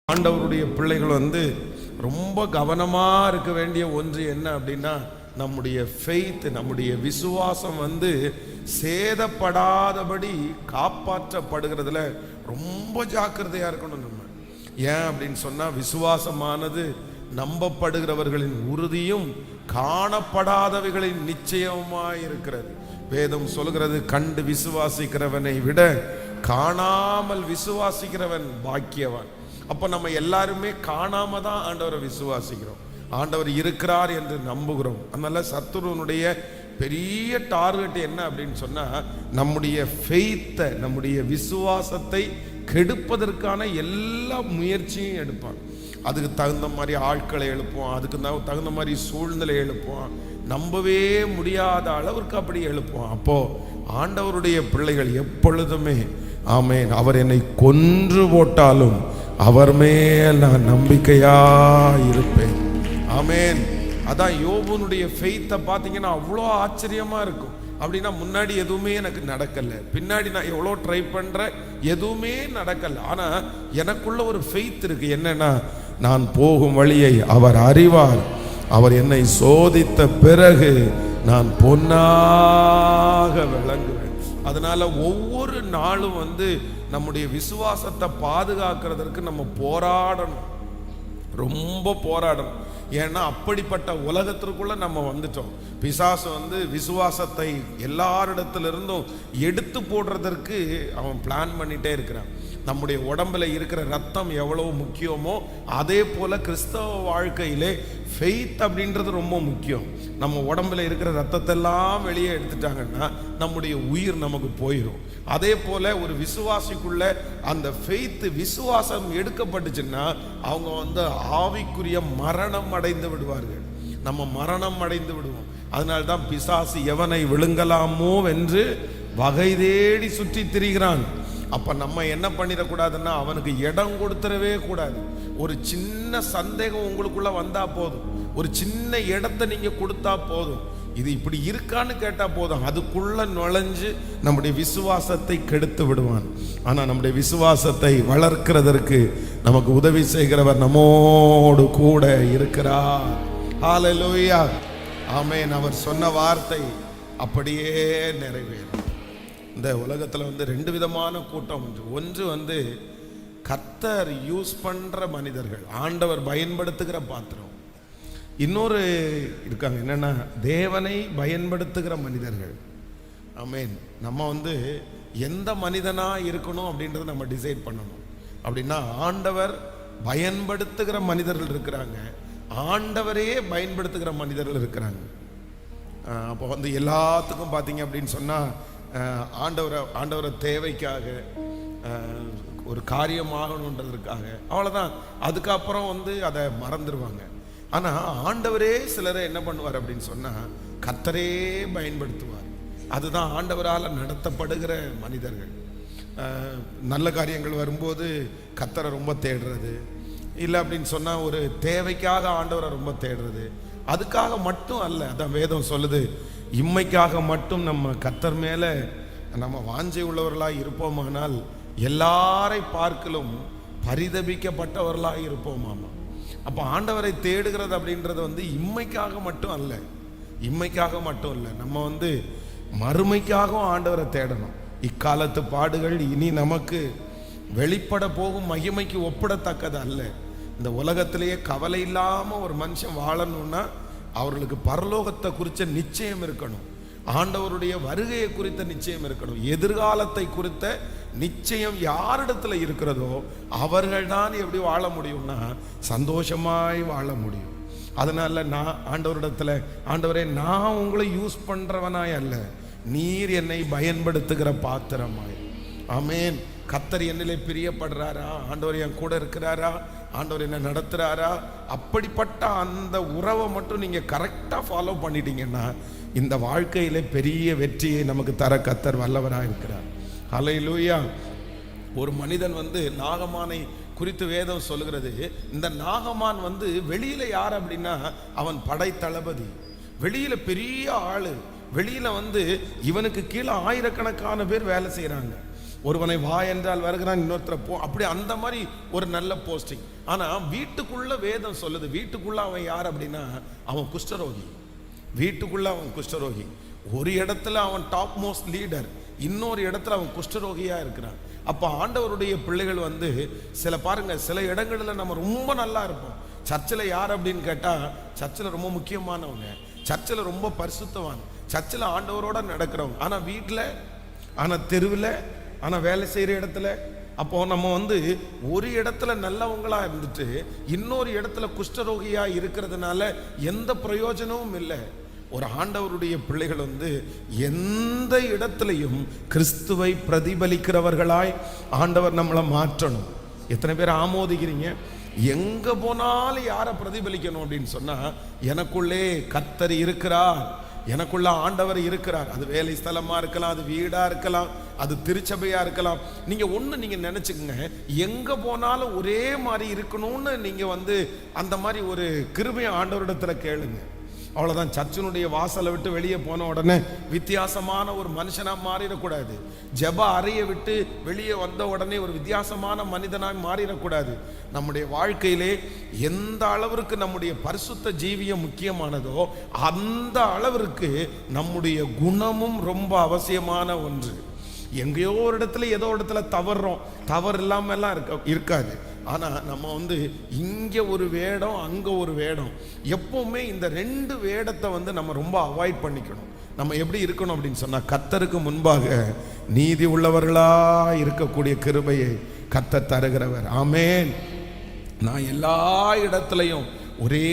ஆண்டவருடைய பிள்ளைகள் ரொம்ப கவனமாக இருக்க வேண்டிய ஒன்று என்ன அப்படின்னா, நம்முடைய ஃபெய்த், நம்முடைய விசுவாசம் சேதப்படாதபடி காப்பாற்றப்படுகிறதுல ரொம்ப ஜாக்கிரதையாக இருக்கணும். நம்ம ஏன் அப்படின்னு சொன்னால், விசுவாசமானது நம்பப்படுகிறவர்களின் உறுதியும் காணப்படாதவைகளின் நிச்சயமாய் இருக்கிறது. வேதம் சொல்கிறது, கண்டு விசுவாசிக்கிறவனை விட காணாமல் விசுவாசிக்கிறவன் பாக்கியவான். அப்போ நம்ம எல்லாருமே காணாம தான் ஆண்டவரை விசுவாசிக்கிறோம், ஆண்டவர் இருக்கிறார் என்று நம்புகிறோம். அதனால சத்துருவனுடைய பெரிய டார்கெட் என்ன அப்படின்னு சொன்னா, நம்முடைய ஃபெய்த்தை, நம்முடைய விசுவாசத்தை கெடுப்பதற்கான எல்லா முயற்சியும் எடுப்பான். அதுக்கு தகுந்த மாதிரி ஆட்களை எழுப்புவான், அதுக்கு தகுந்த மாதிரி சூழ்நிலை எழுப்புவான், நம்பவே முடியாத அளவிற்கு அப்படி எழுப்புவான். அப்போ ஆண்டவருடைய பிள்ளைகள் எப்பொழுதுமே, ஆமேன், அவர் என்னை கொன்று போட்டாலும் அவர் மேல் நான் நம்பிக்கையா இருப்பேன். ஆமேன். அதான் யோபுனுடைய ஃபெய்த்தை பார்த்தீங்கன்னா அவ்வளோ ஆச்சரியமா இருக்கும். அப்படின்னா, முன்னாடி எதுவுமே எனக்கு நடக்கல, பின்னாடி நான் எவ்வளோ ட்ரை பண்றேன், எதுவுமே நடக்கல, ஆனா எனக்குள்ள ஒரு ஃபெய்த் இருக்கு. என்னன்னா, நான் போகும் வழியை அவர் அறிவார், அவர் என்னை சோதித்த பிறகு நான் பொன்னாக விளங்குவேன். அதனால ஒவ்வொரு நாளும் நம்முடைய விசுவாசத்தை பாதுகாக்கிறதுக்கு நம்ம போராடணும், ரொம்ப போராடணும். ஏன்னா அப்படிப்பட்ட உலகத்திற்குள்ள நம்ம வந்துட்டோம். பிசாசு விசுவாசத்தை எல்லாரிடத்திலிருந்தும் எடுத்து போடுறதற்கு அவன் பிளான் பண்ணிட்டே இருக்கிறான். நம்முடைய உடம்புல இருக்கிற ரத்தம் எவ்வளவு முக்கியமோ அதே போல கிறிஸ்தவ வாழ்க்கையிலே ஃபெய்த் அப்படின்றது ரொம்ப முக்கியம். நம்ம உடம்புல இருக்கிற ரத்தத்தெல்லாம் வெளியே எடுத்துட்டாங்கன்னா நம்முடைய உயிர் நமக்கு போயிடும். அதே போல ஒரு விசுவாசிக்குள்ள அந்த ஃபெய்த், விசுவாசம் எடுக்கப்பட்டுச்சுன்னா அவங்க ஆவிக்குரிய மரணம் அடைந்து விடுவார்கள். நம்ம மரணம் அடைந்து விடுவோம். அதனால்தான் பிசாசு எவனை விழுங்கலாமோ என்று வகை தேடி சுற்றி திரிகிறான். அப்ப நம்ம என்ன பண்ணிடக்கூடாதுன்னா, அவனுக்கு இடம் கொடுத்துடவே கூடாது. ஒரு சின்ன சந்தேகம் உங்களுக்குள்ள வந்தா போதும், ஒரு சின்ன இடத்தை நீங்க கொடுத்தா போதும், இது இப்படி இருக்கான்னு கேட்டா போதும், அதுக்குள்ள நுழைஞ்சு நம்முடைய விசுவாசத்தை கெடுத்து விடுவான். ஆனா நம்முடைய விசுவாசத்தை வளர்க்கிறதற்கு நமக்கு உதவி செய்கிறவர் நம்மோடு கூட இருக்கிறார். ஹல்லேலூயா, ஆமென். அவர் சொன்ன வார்த்தை அப்படியே நிறைவேறும். இந்த உலகத்துல ரெண்டு விதமான கூட்டம் உண்டு. ஒன்று கர்த்தர் யூஸ் பண்ற மனிதர்கள், ஆண்டவர் பயன்படுத்துகிற பாத்திரம். இன்னொரு இருக்காங்க, என்னன்னா தேவனை பயன்படுத்துகிற மனிதர்கள். ஆமென். நம்ம எந்த மனிதனா இருக்கணும் அப்படின்றத நம்ம டிசைட் பண்ணணும். அப்படின்னா, ஆண்டவர் பயன்படுத்துகிற மனிதர்கள் இருக்கிறாங்க, ஆண்டவரையே பயன்படுத்துகிற மனிதர்கள் இருக்கிறாங்க. அப்போ எல்லாத்துக்கும் பார்த்தீங்க அப்படின்னு சொன்னா, ஆண்டவரை தேவைக்காக, ஒரு காரியமாகணுன்றதுக்காக, அவ்வளோதான். அதுக்கப்புறம் அதை மறந்துடுவாங்க. ஆனால் ஆண்டவரே சிலரை என்ன பண்ணுவார் அப்படின்னு சொன்னால், கர்த்தரே பயன்படுத்துவார். அதுதான் ஆண்டவரால் நடத்தப்படுகிற மனிதர்கள். நல்ல காரியங்கள் வரும்போது கர்த்தரை ரொம்ப தேடுறது, இல்லை அப்படின்னு சொன்னால் ஒரு தேவைக்காக ஆண்டவரை ரொம்ப தேடுறது, அதுக்காக மட்டும் அல்ல. அதான் வேதம் சொல்லுது, இம்மைக்காக மட்டும் நம்ம கர்த்தர் மேலே நம்ம வாஞ்சை உள்ளவர்களாக இருப்போமானால் எல்லாரை பார்க்கலும் பரிதபிக்கப்பட்டவர்களாக இருப்போமாமா. அப்போ ஆண்டவரை தேடுகிறது அப்படின்றது இம்மைக்காக மட்டும் அல்ல, இம்மைக்காக மட்டும் இல்லை, நம்ம மறுமைக்காகவும் ஆண்டவரை தேடணும். இக்காலத்து பாடுகள் இனி நமக்கு வெளிப்பட போகும் மகிமைக்கு ஒப்பிடத்தக்கது அல்ல. இந்த உலகத்திலேயே கவலை இல்லாமல் ஒரு மனுஷன் வாழணும்னா அவர்களுக்கு பரலோகத்தை குறித்த நிச்சயம் இருக்கணும், ஆண்டவருடைய வருகையை குறித்த நிச்சயம் இருக்கணும். எதிர்காலத்தை குறித்த நிச்சயம் யாரிடத்துல இருக்கிறதோ அவர்கள் தான் எப்படி வாழ முடியும்னா சந்தோஷமாய் வாழ முடியும். அதனால நான் ஆண்டவரிடத்துல, ஆண்டவரே, நான் உங்களை யூஸ் பண்றவனாய் அல்ல, நீர் என்னை பயன்படுத்துகிற பாத்திரமாய். ஆமென். கர்த்தர் என்னிலே பிரியப்படுறாரா, ஆண்டவர் என் கூட இருக்கிறாரா, ஆண்டவர் என்ன நடத்துறாரா, அப்படிப்பட்ட அந்த உறவை மட்டும் நீங்க கரெக்டா ஃபாலோ பண்ணிட்டீங்கன்னா இந்த வாழ்க்கையில பெரிய வெற்றியை நமக்கு தர கர்த்தர் வல்லவராக இருக்கிறார். ஹல்லேலூயா. ஒரு மனிதன் நாகமானை குறித்து வேதம் சொல்லுகிறது. இந்த நாகமான் வெளியில யார் அப்படின்னா, அவன் படை தளபதி, வெளியில பெரிய ஆளு, வெளியில இவனுக்கு கீழே ஆயிரக்கணக்கான பேர் வேலை செய்யறாங்க. ஒருவனை வா என்றால் வருகிறான், இன்னொருத்தரை போ, அப்படி அந்த மாதிரி ஒரு நல்ல போஸ்டிங். ஆனா வீட்டுக்குள்ள வேதம் சொல்லுது, வீட்டுக்குள்ள அவன் யார் அப்படின்னா அவன் குஷ்டரோகி. வீட்டுக்குள்ள அவன் குஷ்டரோகி. ஒரு இடத்துல அவன் டாப் மோஸ்ட் லீடர், இன்னொரு இடத்துல அவன் குஷ்டரோகியா இருக்கிறான். அப்ப ஆண்டவருடைய பிள்ளைகள் சில பாருங்க, சில இடங்கள்ல நம்ம ரொம்ப நல்லா இருப்போம். சர்ச்சில் யார் அப்படின்னு கேட்டா சர்ச்சில் ரொம்ப முக்கியமானவங்க, சர்ச்சில் ரொம்ப பரிசுத்தவான், சர்ச்சில் ஆண்டவரோட நடக்கிறவங்க. ஆனா வீட்டில், ஆனா தெருவில், ஆனா வேலை செய்யற இடத்துல, அப்போ நம்ம ஒரு இடத்துல நல்லவங்களா இருந்துட்டு இன்னொரு இடத்துல குஷ்டரோகியா இருக்கிறதுனால எந்த பிரயோஜனமும் இல்லை. ஒரு ஆண்டவருடைய பிள்ளைகள் எந்த இடத்துலையும் கிறிஸ்துவை பிரதிபலிக்கிறவர்களாய் ஆண்டவர் நம்மளை மாற்றணும். எத்தனை பேர் ஆமோதிக்கிறீங்க? எங்க போனாலும் யாரை பிரதிபலிக்கணும் அப்படின்னு சொன்னா, எனக்குள்ளே கர்த்தர் இருக்கிறார், எனக்குள்ள ஆண்டவர் இருக்கிறார். அது வேலை ஸ்தலமா இருக்கலாம், அது வீடா இருக்கலாம், அது திருச்சபையா இருக்கலாம். நீங்க நினைச்சுக்கங்க, எங்க போனாலும் ஒரே மாதிரி இருக்கணும்னு நீங்க அந்த மாதிரி ஒரு கிருபையை ஆண்டவரிடத்துல கேளுங்க. அவ்வளவுதான். சர்ச்சினுடைய வாசலை விட்டு வெளியே போன உடனே வித்தியாசமான ஒரு மனுஷனா மாறிடக்கூடாது. ஜெப அறையை விட்டு வெளியே வந்த உடனே ஒரு வித்தியாசமான மனிதனாக மாறிடக்கூடாது. நம்முடைய வாழ்க்கையிலே எந்த அளவிற்கு நம்முடைய பரிசுத்த ஜீவியம் முக்கியமானதோ அந்த அளவிற்கு நம்முடைய குணமும் ரொம்ப அவசியமான ஒன்று. எங்கேயோ ஒரு இடத்துல ஏதோ இடத்துல தவறுறோம், தவறு இல்லாம எல்லாம் இருக்காது. ஆனா நம்ம இங்க ஒரு வேடம், அங்க ஒரு வேடம். எப்பவுமே இந்த ரெண்டு வேடத்தை நம்ம ரொம்ப அவாய்ட் பண்ணிக்கணும். நம்ம எப்படி இருக்கணும் அப்படின்னு சொன்னா, கர்த்தருக்கு முன்பாக நீதி உள்ளவர்களா இருக்கக்கூடிய கிருபையை கர்த்தர் தருகிறவர். ஆமென். நான் எல்லா இடத்துலையும் ஒரே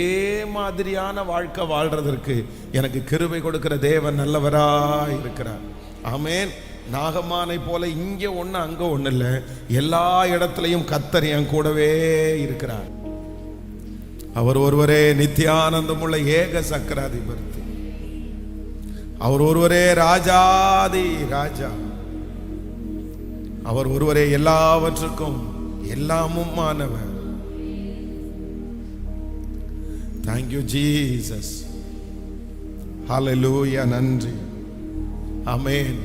மாதிரியான வாழ்க்கை வாழ்றதற்கு எனக்கு கிருபை கொடுக்கிற தேவன் நல்லவராய் இருக்கிறார். ஆமென். நாகமானை போல இங்க ஒண்ணு அங்க ஒண்ணு இல்லை, எல்லா இடத்துலையும் கர்த்தர் என் கூடவே இருக்கிறார். அவர் ஒருவரே நித்தியானந்தமுள்ள ஏக சக்கராதிபதி, அவர் ஒருவரே ராஜாதி ராஜா, அவர் ஒருவரே எல்லாவற்றுக்கும் எல்லாமும் ஆனவர். Thank you Jesus. ஹல்லேலூயா. நன்றி. ஆமென்.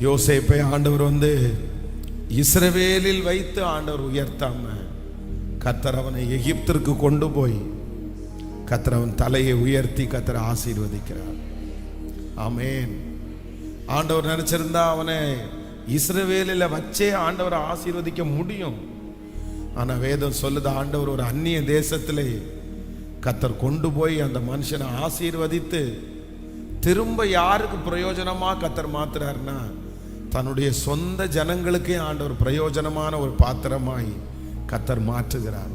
யோசேப்பை ஆண்டவர் இஸ்ரவேலில் வைத்து ஆண்டவர் உயர்த்தாம கர்த்தர் அவனை எகிப்திற்கு கொண்டு போய் கர்த்தர் அவன் தலையை உயர்த்தி கர்த்தர் ஆசீர்வதிக்கிறார். ஆமென். ஆண்டவர் நினைச்சிருந்தா அவனை இஸ்ரவேலில் வச்சே ஆண்டவரை ஆசீர்வதிக்க முடியும். ஆனா வேதம் சொல்லுது, ஆண்டவர் ஒரு அந்நிய தேசத்திலே கர்த்தர் கொண்டு போய் அந்த மனுஷனை ஆசீர்வதித்து திரும்ப யாருக்கு பிரயோஜனமா கர்த்தர் மாத்துறாருன்னா, தன்னுடைய சொந்த ஜனங்களுக்கே ஆண்டவர் பிரயோஜனமான ஒரு பாத்திரமாய் கர்த்தர் மாற்றுகிறார்.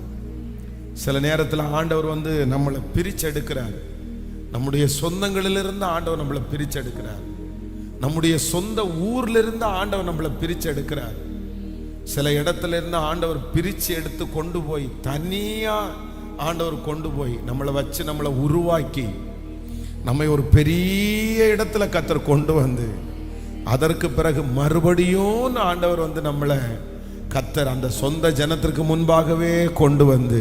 சில நேரத்தில் ஆண்டவர் நம்மளை பிரிச்செடுக்கிறார். நம்முடைய சொந்தங்களிலிருந்து ஆண்டவர் நம்மளை பிரிச்செடுக்கிறார். நம்முடைய சொந்த ஊர்ல இருந்து ஆண்டவர் நம்மளை பிரிச்செடுக்கிறார். சில இடத்துல இருந்து ஆண்டவர் பிரிச்சு எடுத்து கொண்டு போய் தனியா ஆண்டவர் கொண்டு போய் நம்மளை வச்சு நம்மளை உருவாக்கி நம்மை ஒரு பெரிய இடத்துல கர்த்தர் கொண்டு அதற்கு பிறகு மறுபடியும் ஆண்டவர் நம்மளை கர்த்தர் அந்த சொந்த ஜனத்திற்கு முன்பாகவே கொண்டு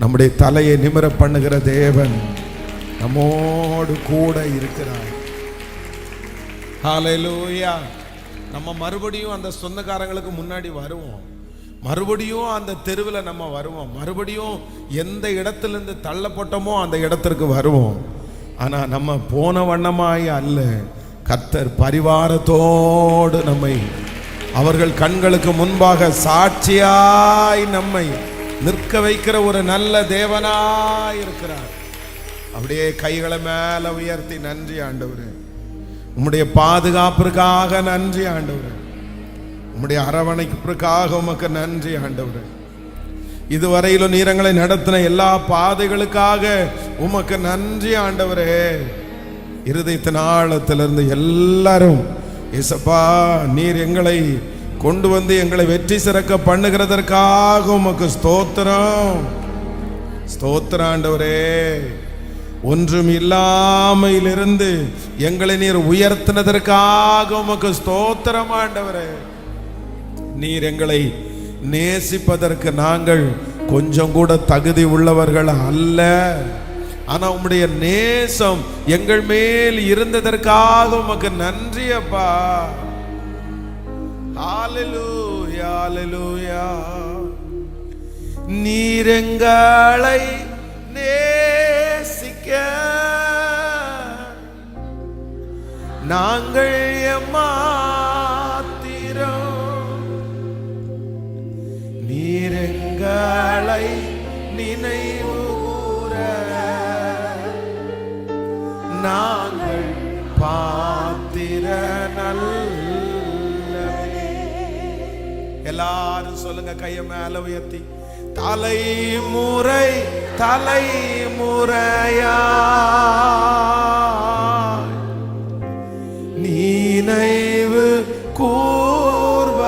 நம்முடைய தலையை நிமிர பண்ணுகிற தேவன் நம்மோடு கூட இருக்கிறார். ஹல்லேலூயா. நம்ம மறுபடியும் அந்த சொந்தக்காரங்களுக்கு முன்னாடி வருவோம், மறுபடியும் அந்த தெருவில் நம்ம வருவோம், மறுபடியும் எந்த இடத்திலிருந்து தள்ளப்பட்டோமோ அந்த இடத்திற்கு வருவோம். ஆனா நம்ம போன வண்ணமாய் அல்ல, கர்த்தர் பரிவாரத்தோடு நம்மை அவர்கள் கண்களுக்கு முன்பாக சாட்சியாய் நம்மை நிற்க வைக்கிற ஒரு நல்ல தேவனாய் இருக்கிறார். அப்படியே கைகளை மேல உயர்த்தி, நன்றி ஆண்டவரே, உம்முடைய பாதுகாப்பிற்காக நன்றி ஆண்டவரே, உம்முடைய அரவணைப்பிற்காக உமக்கு நன்றி ஆண்டவரே. இதுவரையிலும் நீரங்களை நடத்தின எல்லா பாதைகளுக்காக உமக்கு நன்றி ஆண்டவரே. இருதயத்தின் ஆழத்திலிருந்து எல்லாரும், இயேசப்பா நீர் எங்களை கொண்டு எங்களை வெற்றி சிறக்க பண்ணுகிறதற்காக உமக்கு ஸ்தோத்திரம். ஸ்தோத்திரம் ஆண்டவரே. ஒன்றும் இல்லாமையிலிருந்து எங்களை நீர் உயர்த்தினதற்காக உமக்கு ஸ்தோத்திரம் ஆண்டவரே. நீர் எங்களை நேசிப்பதற்கு நாங்கள் கொஞ்சம் கூட தகுதி உள்ளவர்கள் அல்ல. ஆனா உம்முடைய நேசம் எங்கள் மேல் இருந்ததற்காக உமக்கு நன்றி அப்பா. ஹalleluya ஹalleluya. நீர் எங்களை நேசிக்க நாங்கள் எம்மாத்திரம், நீர் எங்களை நினைவு கூற நாங்கள் பாத்திர நல்லவரே. எல்லாரும் சொல்லுங்க, கையை மேல உயர்த்தி. தலைமுறை தலைமுறையா நினைவு கூர்பவரே,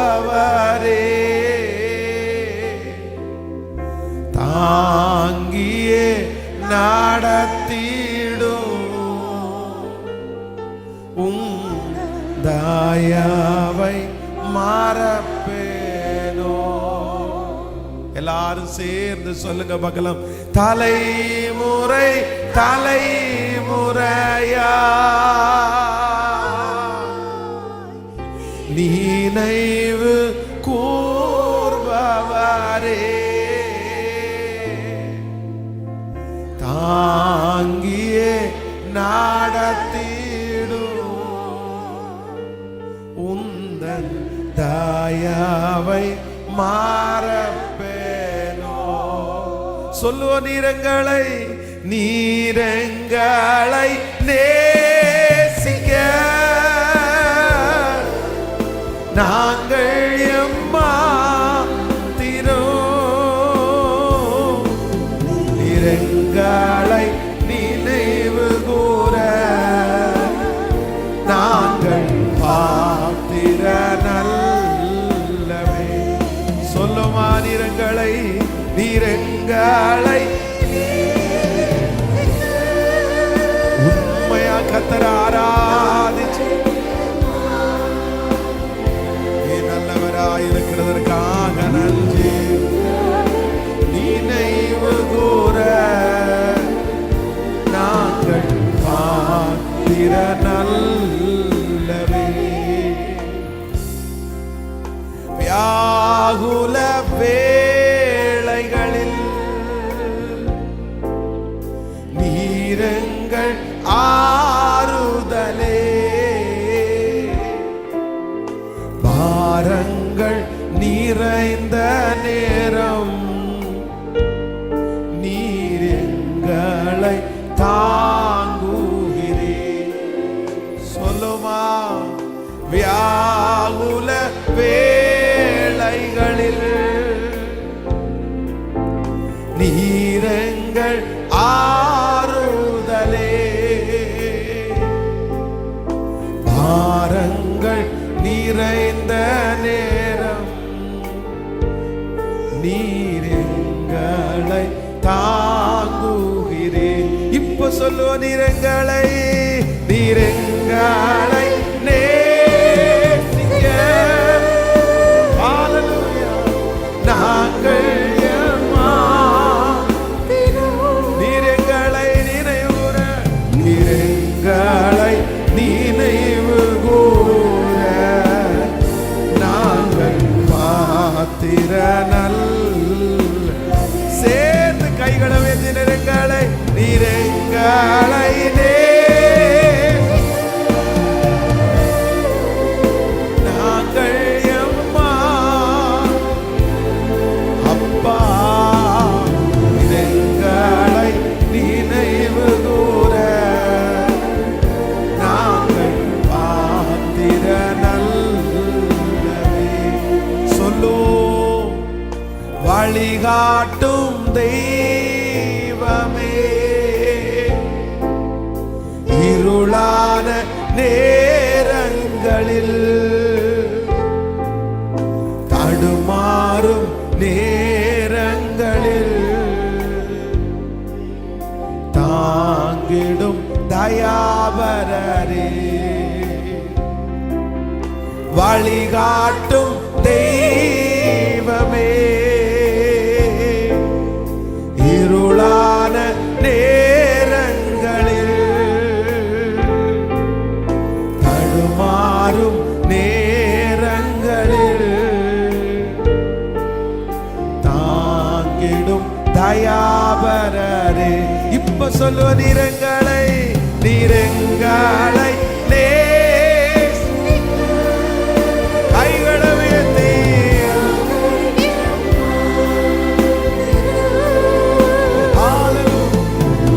தாங்கியே நடத்திடும் தயாவை மறப்பேனோ. எல்லாரும் சேர்ந்து சொல்லுங்க பார்க்கலாம். தலைமுறை தலைமுறையா நினைவு கூர்பவரே, தாங்கியே நடத்திடும் உந்தன் தயாவை மறப்பேனோ. சொல்லுவோம், நீரங்களை நீரங்களை நேசிக்க நாங்கள் எம்மாத்திரம், நீரங்களை நினைவு கூற நாங்கள் பாத்திர நல்லவே. சொல்லுமா, நீரங்களை நீரங்களை உண்மையா கர்த்தரை ஆராதிச்சு நல்லவராயிருக்கிறதற்காக நன்றி. நினைவு கூற நாங்கள் பாத்திர நல்லவே. வியாகுல வேளைகளில் நீரங்கள் ஆறுதலே, பாரங்கள் நிறைந்த நேரம் நீர் எங்களை தாங்குகிறீர். சொல்லுமா, வியாகுல வேளைகளில் நீரங்கள் ஆறுதலே, பாரங்கள் நிறைந்த நேரம் நீர் எங்களை தாங்குகிறேன். இப்ப சொல்லுவ, நீரங்களை நீரங்களை நேசிக்க ஹalleluya நாங்கள் நீரங்களை நினைவுற, நீரங்களை நினைவு கூற நாங்கள் பாத்திர நல்ல. சேர்ந்து கைகளை வைத்து நீரங்களை நீரங்களை நாங்கள் எம்மா அப்பா, நீரங்களை நினைவு கூற நாங்கள் பாத்திர நல்லவே. சொல்லு, வழிகாட்டும் தெய்வமே, இருளான நேரங்களில் தடுமாறும் நேரங்களில் தாங்கிடும் தயாபரரே, வழிகாட்டும் தெய்வமே, இருளான நேரங்களில் தடுமாறும் நேரங்களில் தயாபரரே. இப்ப சொல்லுவ நீரங்களை கைகளை உயர்த்தி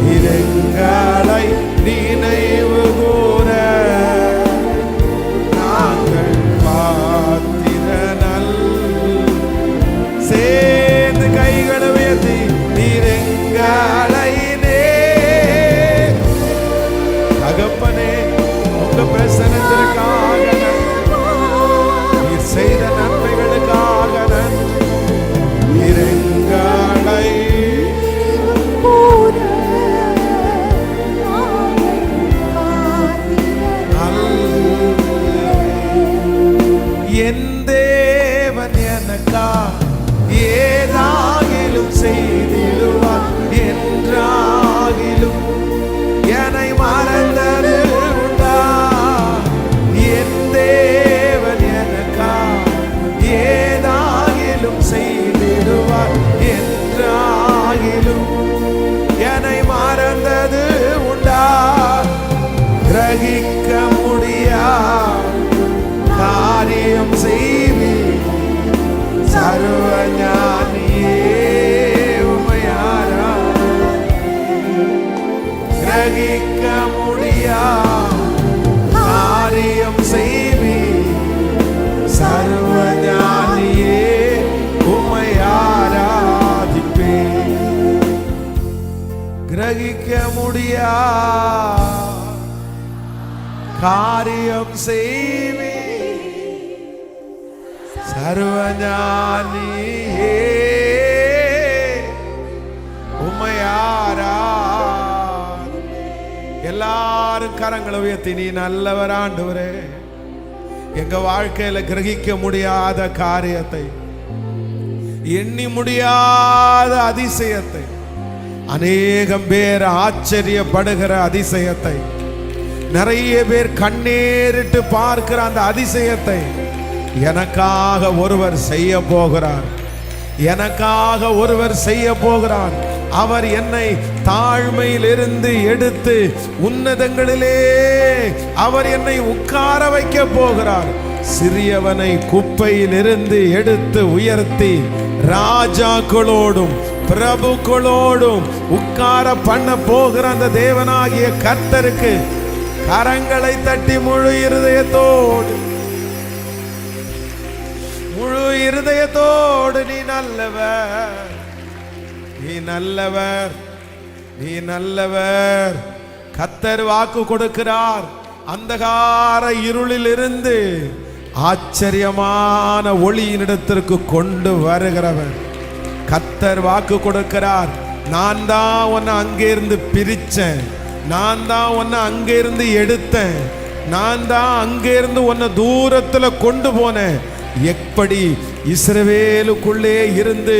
நீரங்களை நினைவு கூற நாங்கள் பாத்திரனல். சேர்ந்து கைகளை உயர்த்தி நீரங்களை தகப்பனே உங்க பிரசனத்திற்காக நீர் செய்த நன்மைகளுக்காக நீரங்களை என் தேவன் எனக்கா ஏதாகிலும் செய்திடுவார் என்றாகிலும் என்னை மறந்தது உண்டா. என் தேவன் எனக்கா ஏதாகிலும் செய்திடுவார் என்றாகிலும் என்னை மறந்தது உண்டா. கிரகிக்க முடியா காரியம் செய்வி சர்வ ஞானியே உமையாரா. கிரகிக்க முடியா காரியம் செய்வி சர்வ ஞானியே உமையாராதிப்பே. கிரகிக்க முடியா காரியம் செய்வி சர்வஞானியே உமையாரா. எல்லாரும் கரங்களை உயர்த்தி நீ நல்லவர் ஆண்டவரே. எங்க வாழ்க்கையில கிரகிக்க முடியாத காரியத்தை, எண்ணி முடியாத அதிசயத்தை, அநேகம் பேர் ஆச்சரியப்படுகிற அதிசயத்தை, நிறைய பேர் கண்ணேறிட்டு பார்க்கிற அந்த அதிசயத்தை எனக்காக ஒருவர் செய்ய போகிறார். எனக்காக ஒருவர் செய்ய போகிறார். அவர் என்னை தாழ்மையில் இருந்து எடுத்து உன்னதங்களிலே அவர் என்னை உட்கார வைக்க போகிறார். சிறியவனை குப்பையில் இருந்து எடுத்து உயர்த்தி ராஜாக்களோடும் பிரபுக்களோடும் உட்கார பண்ண போகிற அந்த தேவனாகிய கர்த்தருக்கு கரங்களை தட்டி முழு இருதயத்தோடு நீ நல்லவர், நீ நல்லவர், நீ நல்லவர். கர்த்தர் வாக்கு கொடுக்கிறார். அந்தகார இருளில் இருந்து ஆச்சரியமான ஒளியினிடத்திற்கு கொண்டு வருகிறவர். கர்த்தர் வாக்கு கொடுக்கிறார். நான் தான் உன்னை அங்கிருந்து பிரிச்சேன், நான் தான் உன்னை அங்கிருந்து எடுத்தேன், நான் தான் அங்கிருந்து உன்னை தூரத்துல கொண்டு போனேன். எப்படி இஸ்ரவேலுக்குள்ளே இருந்து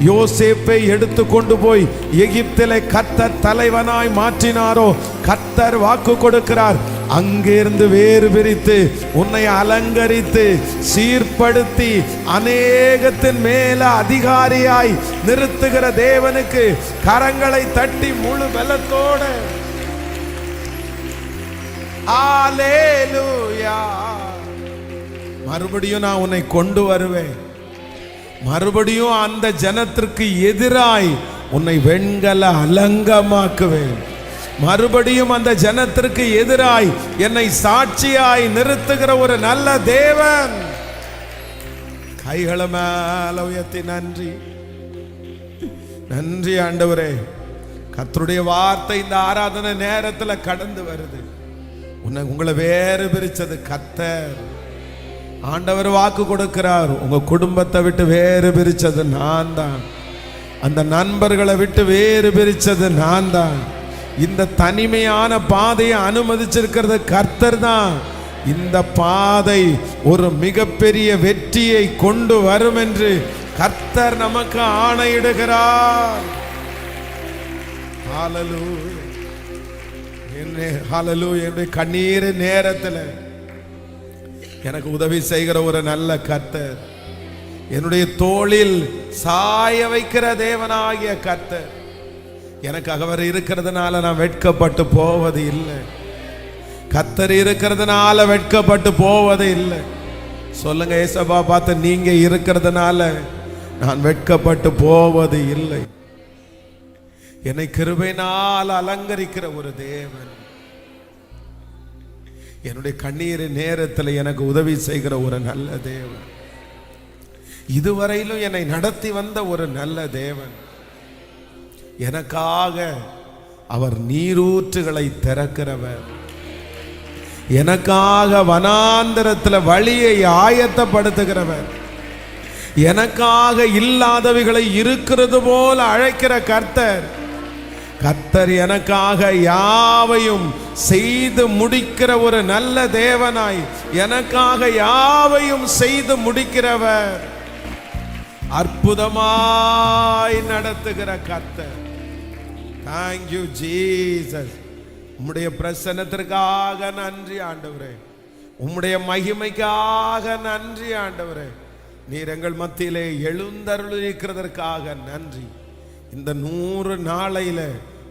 யோசேப்பை எடுத்து கொண்டு போய் எகிப்திலே கர்த்தர் தலைவனாய் மாற்றினாரோ, கர்த்தர் வாக்கு கொடுக்கிறார். அங்கிருந்து வேறு பிரித்து உன்னை அலங்கரித்து சீர்படுத்தி அநேகத்தின் மேல அதிகாரியாய் நிறுத்துகிற தேவனுக்கு கரங்களை தட்டி முழு பலத்தோடு அல்லேலூயா. மறுபடியும் நான் உன்னை கொண்டு வருவேன். மறுபடியும் அந்த ஜனத்திற்கு எதிராய் உன்னை வெண்கல அலங்கமாக்குவேன். மறுபடியும் அந்த ஜனத்திற்கு எதிராய் என்னை சாட்சியாய் நிறுத்துகிற ஒரு நல்ல தேவன். கைகளை மேல உயர்த்தி நன்றி, நன்றி ஆண்டவரே. கர்த்தருடைய வார்த்தை இந்த ஆராதனை நேரத்தில் கடந்து வருது. உங்களை வேறு பிரிச்சது கர்த்தர். ஆண்டவர் வாக்கு கொடுக்கிறார். உங்க குடும்பத்தை விட்டு வேறு பிரிச்சது நான் தான். அந்த நண்பர்களை விட்டு வேறு பிரிச்சது நான் தான். இந்த தனிமையான பாதையை அனுமதிச்சிருக்கிறது கர்த்தர் தான். இந்த பாதை ஒரு மிகப்பெரிய வெற்றியை கொண்டு வரும் என்று கர்த்தர் நமக்கு ஆணையிடுகிறார். ஹல்லேலூயா. என்னுடைய கண்ணீர் நேரத்தில் எனக்கு உதவி செய்கிற ஒரு நல்ல கர்த்தர், என்னுடைய தோளில் சாய வைக்கிற தேவனாகிய கர்த்தர். எனக்கு அவர் இருக்கிறதுனால நான் வெட்கப்பட்டு போவது இல்லை. கர்த்தர் இருக்கிறதுனால வெட்கப்பட்டு போவது இல்லை. சொல்லுங்க ஏசப்பா பார்த்து, நீங்க இருக்கிறதுனால நான் வெட்கப்பட்டு போவது இல்லை. என்னை கிருபையினால் அலங்கரிக்கிற ஒரு தேவன், என்னுடைய கண்ணீரின் நேரத்தில் எனக்கு உதவி செய்கிற ஒரு நல்ல தேவன், இதுவரையிலும் என்னை நடத்தி வந்த ஒரு நல்ல தேவன், எனக்காக அவர் நீரூற்றுகளை திறக்கிறவர், எனக்காக வனாந்தரத்தில் வழியை ஆயத்தப்படுத்துகிறவர், எனக்காக இல்லாதவைகளை இருக்கிறது போல அழைக்கிற கர்த்தர், கர்த்தர் எனக்காக யாவையும் செய்து முடிக்கிற ஒரு நல்ல தேவனாய், எனக்காக யாவையும் செய்து முடிக்கிறவர், அற்புதமாய் நடத்துகிற கர்த்தர். Thank you Jesus. உம்முடைய பிரசன்னத்திற்காக நன்றி ஆண்டவரே, உம்முடைய மகிமைக்காக நன்றி ஆண்டவரே. நீர் எங்கள் மத்தியிலே எழுந்தருளிக்கிறதற்காக நன்றி. இந்த 100 நாளையில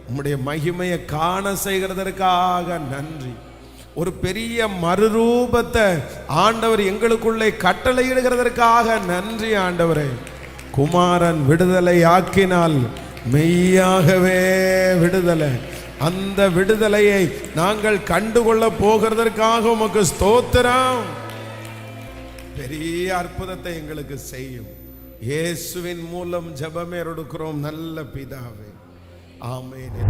உம்முடைய மகிமையை காண செய்கிறதற்காக நன்றி. ஒரு பெரிய மறுரூபத்தை ஆண்டவர் எங்களுக்குள்ளே கட்டளையிடுகிறதற்காக நன்றி ஆண்டவரே. குமாரன் விடுதலை ஆக்கினால் மெய்யாகவே விடுதலை. அந்த விடுதலையை நாங்கள் கண்டுகொள்ள போகிறதற்காக உமக்கு ஸ்தோத்திரம். பெரிய அற்புதத்தை எங்களுக்கு செய்யும். இயேசுவின் மூலம் ஜெபமே எடுக்கிறோம் நல்ல பிதாவே, ஆமென்.